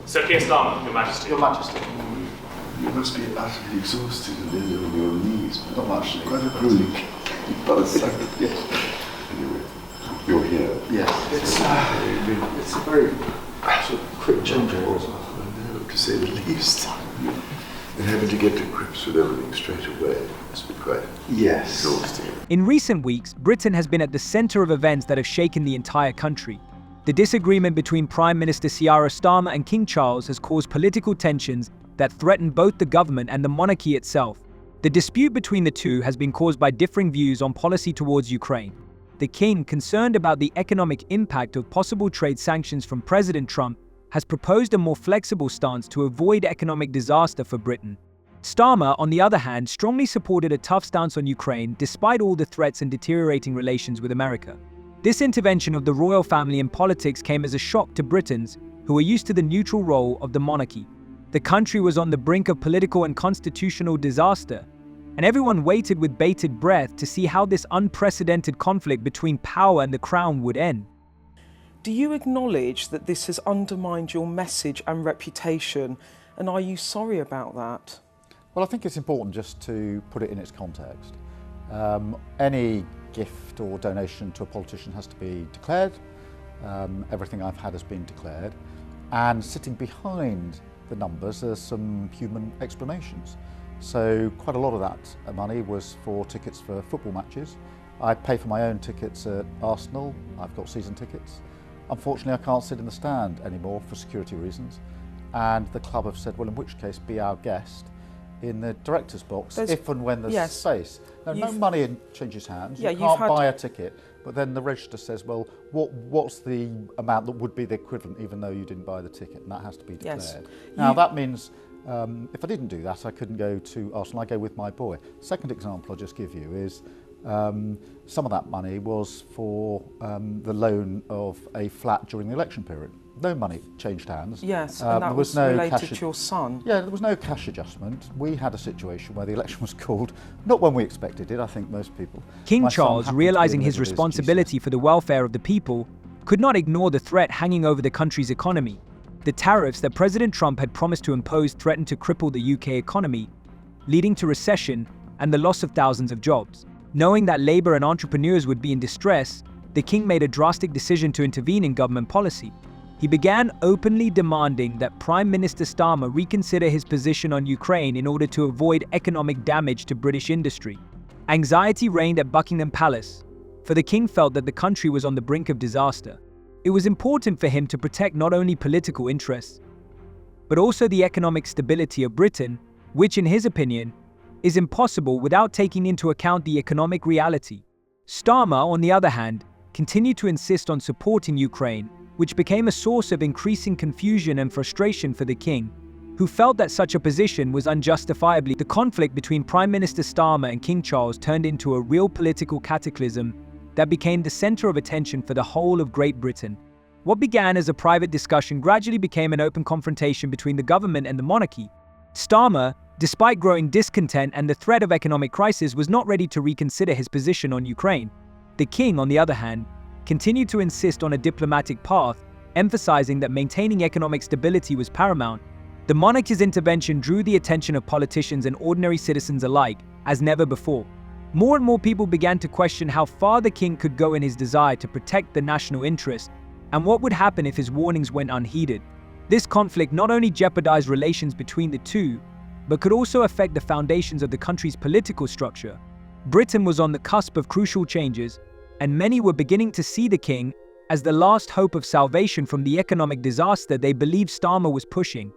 Sir Keir Starmer, Your Majesty. Your Majesty. You must be utterly exhausted and nearly on your knees. But not much. Quite a grueling yes. Anyway, you're here. Yes. It's a very sort of quick change over. I know, to say the least. And having to get to grips with everything straight away must be quite exhausting. In recent weeks, Britain has been at the centre of events that have shaken the entire country. The disagreement between Prime Minister Keir Starmer and King Charles has caused political tensions that threaten both the government and the monarchy itself. The dispute between the two has been caused by differing views on policy towards Ukraine. The king, concerned about the economic impact of possible trade sanctions from President Trump, has proposed a more flexible stance to avoid economic disaster for Britain. Starmer, on the other hand, strongly supported a tough stance on Ukraine despite all the threats and deteriorating relations with America. This intervention of the royal family in politics came as a shock to Britons, who are used to the neutral role of the monarchy. The country was on the brink of political and constitutional disaster, and everyone waited with bated breath to see how this unprecedented conflict between power and the crown would end. Do you acknowledge that this has undermined your message and reputation, and are you sorry about that? Well, I think it's important just to put it in its context. Any gift or donation to a politician has to be declared. Everything I've had has been declared. And sitting behind the numbers, there's some human explanations. So quite a lot of that money was for tickets for football matches. I pay for my own tickets at Arsenal. I've got season tickets. Unfortunately, I can't sit in the stand anymore for security reasons. And the club have said, well, in which case, be our guest in the director's box, if and when there's space. Now, no money changes hands. You can't buy a ticket. But then the register says, well, what's the amount that would be the equivalent, even though you didn't buy the ticket? And that has to be declared. Yes. Now, that means if I didn't do that, I couldn't go to Arsenal. I go with my boy. Second example I'll just give you is some of that money was for the loan of a flat during the election period. No money changed hands. Yes, and that was related to your son. Yeah, there was no cash adjustment. We had a situation where the election was called, not when we expected it, I think most people. King Charles, realizing his responsibility for the welfare of the people, could not ignore the threat hanging over the country's economy. The tariffs that President Trump had promised to impose threatened to cripple the UK economy, leading to recession and the loss of thousands of jobs. Knowing that labor and entrepreneurs would be in distress, the king made a drastic decision to intervene in government policy. He began openly demanding that Prime Minister Starmer reconsider his position on Ukraine in order to avoid economic damage to British industry. Anxiety reigned at Buckingham Palace, for the king felt that the country was on the brink of disaster. It was important for him to protect not only political interests, but also the economic stability of Britain, which, in his opinion, is impossible without taking into account the economic reality. Starmer, on the other hand, continued to insist on supporting Ukraine, which became a source of increasing confusion and frustration for the king, who felt that such a position was unjustifiably. The conflict between Prime Minister Starmer and King Charles turned into a real political cataclysm that became the center of attention for the whole of Great Britain. What began as a private discussion gradually became an open confrontation between the government and the monarchy. Starmer, despite growing discontent and the threat of economic crisis, was not ready to reconsider his position on Ukraine. The king, on the other hand, continued to insist on a diplomatic path, emphasizing that maintaining economic stability was paramount. The monarchy's intervention drew the attention of politicians and ordinary citizens alike, as never before. More and more people began to question how far the king could go in his desire to protect the national interest, and what would happen if his warnings went unheeded. This conflict not only jeopardized relations between the two, but could also affect the foundations of the country's political structure. Britain was on the cusp of crucial changes, and many were beginning to see the king as the last hope of salvation from the economic disaster they believed Starmer was pushing.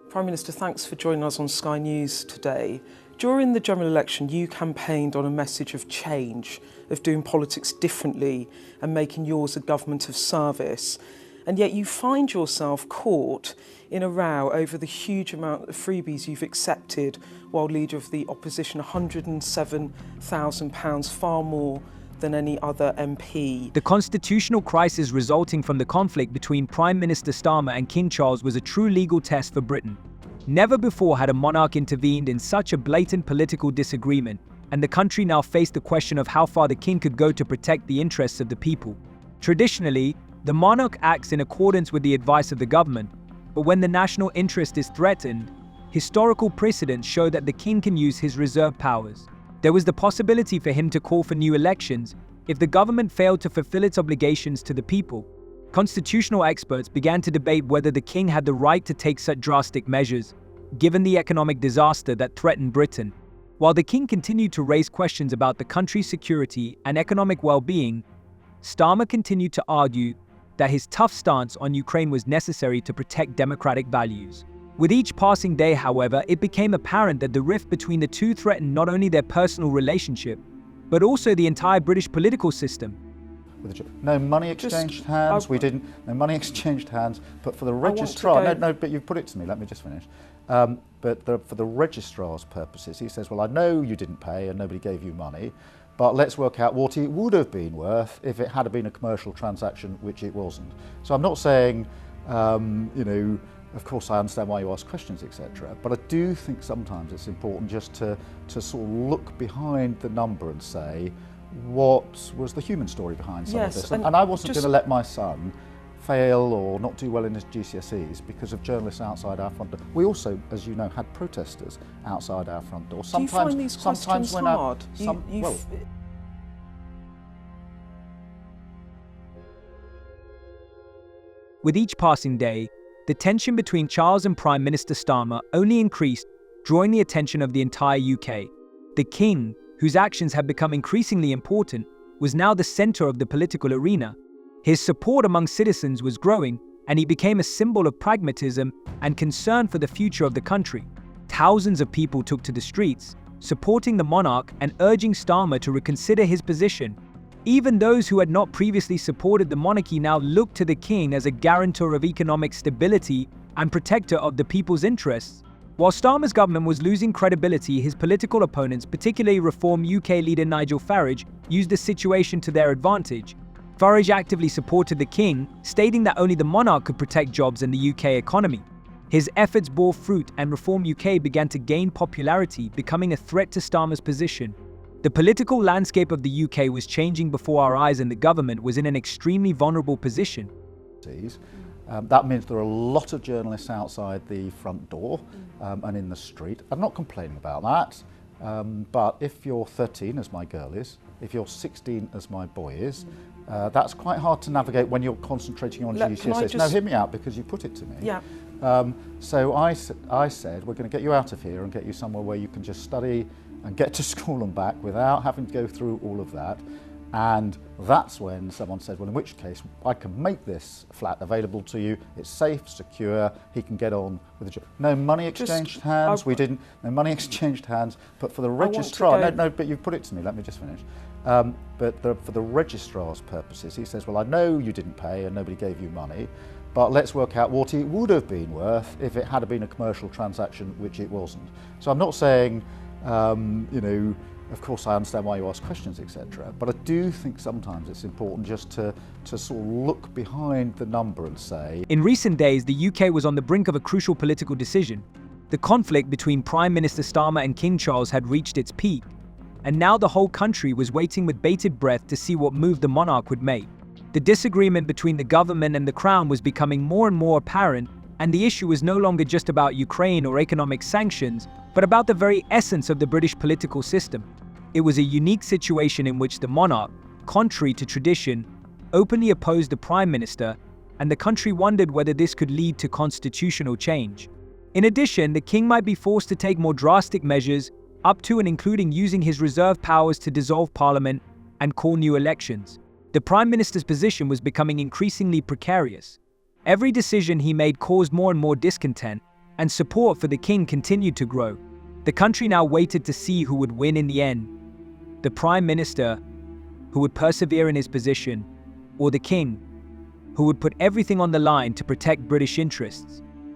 Prime Minister, thanks for joining us on Sky News today. During the general election, you campaigned on a message of change, of doing politics differently and making yours a government of service. And yet you find yourself caught in a row over the huge amount of freebies you've accepted while leader of the opposition, £107,000, far more than any other MP. The constitutional crisis resulting from the conflict between Prime Minister Starmer and King Charles was a true legal test for Britain. Never before had a monarch intervened in such a blatant political disagreement, and the country now faced the question of how far the king could go to protect the interests of the people. Traditionally, the monarch acts in accordance with the advice of the government, But when the national interest is threatened, historical precedents show that the king can use his reserve powers. There was the possibility for him to call for new elections if the government failed to fulfill its obligations to the people. Constitutional experts began to debate whether the king had the right to take such drastic measures, given the economic disaster that threatened Britain. While the king continued to raise questions about the country's security and economic well-being, Starmer continued to argue that his tough stance on Ukraine was necessary to protect democratic values. With each passing day, however, it became apparent that the rift between the two threatened not only their personal relationship, but also the entire British political system. No money exchanged hands. We didn't. No money exchanged hands. But for the registrar, no. But you put it to me. Let me just finish. For the registrar's purposes, he says, "Well, I know you didn't pay and nobody gave you money, but let's work out what it would have been worth if it had been a commercial transaction, which it wasn't." So I'm not saying, of course, I understand why you ask questions, etc. But I do think sometimes it's important just to sort of look behind the number and say, what was the human story behind some of this? And I wasn't going to let my son fail or not do well in his GCSEs because of journalists outside our front door. We also, as you know, had protesters outside our front door. Do you find these questions hard? With each passing day, the tension between Charles and Prime Minister Starmer only increased, drawing the attention of the entire UK. The king, whose actions had become increasingly important, was now the center of the political arena. His support among citizens was growing, and he became a symbol of pragmatism and concern for the future of the country. Thousands of people took to the streets, supporting the monarch and urging Starmer to reconsider his position. Even those who had not previously supported the monarchy now looked to the king as a guarantor of economic stability and protector of the people's interests. While Starmer's government was losing credibility, his political opponents, particularly Reform UK leader Nigel Farage, used the situation to their advantage. Farage actively supported the king, stating that only the monarch could protect jobs and the UK economy. His efforts bore fruit and Reform UK began to gain popularity, becoming a threat to Starmer's position. The political landscape of the UK was changing before our eyes and the government was in an extremely vulnerable position. That means there are a lot of journalists outside the front door and in the street. I'm not complaining about that, but if you're 13, as my girl is, if you're 16, as my boy is, that's quite hard to navigate when you're concentrating on GCSEs. Now, hear me out because you put it to me. Yeah. So I said, we're going to get you out of here and get you somewhere where you can just study and get to school and back without having to go through all of that. And that's when someone said, well, in which case I can make this flat available to you. It's safe, secure. He can get on with the job. No money exchanged hands. We didn't. No money exchanged hands. But for the registrar, no. But you put it to me. Let me just finish. For the registrar's purposes, he says, well, I know you didn't pay and nobody gave you money, but let's work out what it would have been worth if it had been a commercial transaction, which it wasn't. So I'm not saying, of course, I understand why you ask questions, etc. But I do think sometimes it's important just to sort of look behind the number and say... In recent days, the UK was on the brink of a crucial political decision. The conflict between Prime Minister Starmer and King Charles had reached its peak, and now the whole country was waiting with bated breath to see what move the monarch would make. The disagreement between the government and the crown was becoming more and more apparent, and the issue was no longer just about Ukraine or economic sanctions, but about the very essence of the British political system. It was a unique situation in which the monarch, contrary to tradition, openly opposed the Prime Minister, and the country wondered whether this could lead to constitutional change. In addition, the king might be forced to take more drastic measures, up to and including using his reserve powers to dissolve parliament and call new elections. The Prime Minister's position was becoming increasingly precarious. Every decision he made caused more and more discontent, and support for the king continued to grow. The country now waited to see who would win in the end: the Prime Minister, who would persevere in his position, or the king, who would put everything on the line to protect British interests.